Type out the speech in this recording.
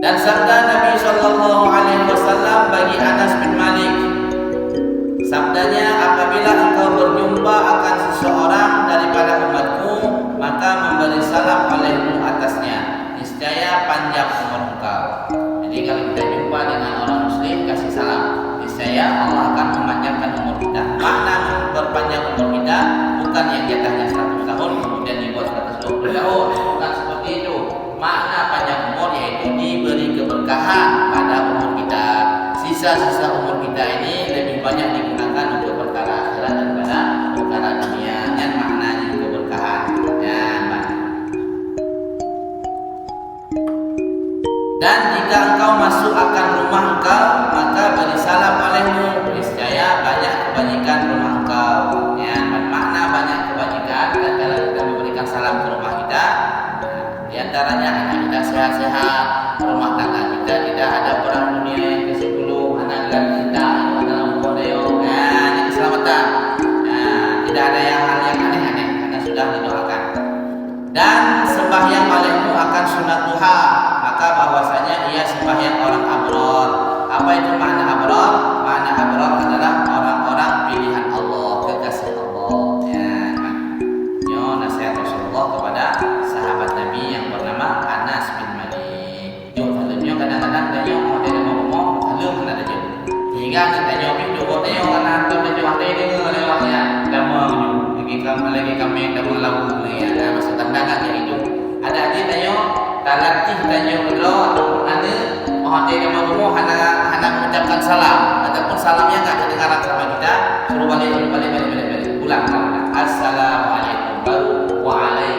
Dan sabda Nabi Shallallahu Alaihi Wasallam bagi Anas bin Malik, sabdanya, apabila engkau berjumpa akan seseorang daripada umatku, maka memberi salam olehmu atasnya, niscaya panjang umur engkau. Jadi kalau kita jumpa dengan orang muslim, kasih salam, niscaya Allah akan memanjangkan umur kita. Makna berpanjang umur kita bukan yang jatahnya 100 tahun kemudian dibuat 120 tahun, bukan seperti itu. Makna panjang umur yaitu diberi keberkahan pada umur kita. Sisa-sisa umur kita ini lebih banyak digunakan untuk perkara akhirat daripada perkara dunia. Yang maknanya keberkahan. Dan jika engkau masuk akan rumah engkau, maka beri salam olehmu, niscaya banyak kebajikan rumah engkau. Makna banyak kebajikan tatkala kita memberikan salam ke rumah kita. Di antaranya anak kita sehat-sehat, rumah tangga kita tidak ada perang dunia yang ke-10, anak kita dalam kodeo, yang keselamatan. Tidak ada hal yang aneh-aneh karena sudah didoakan. Dan sembahyang olehmu akan sunat duha, maka bahwasanya ia sembahyang orang abrar. Apa itu makna abrar? Makna abrar adalah orang-orang pilihan Allah, kekasih Allah. Nasihat Rasulullah kepada sahabat Nabi yang bernama Anas bin Malik. Halimnya kadang-kadang dia mau dia mau halim mana dia. Hingga kita nyobi dulu dia karena tu dia waktu ini lewatnya lama lagi kami dah melalu ni ada masa tandangan yang itu. Ada dia tanya talatih tanya beliau ada mau dia mau hana mengucapkan salam ataupun salamnya enggak kedengaran sama kita, suruh balik pulang. Assalamualaikum warahmatullahi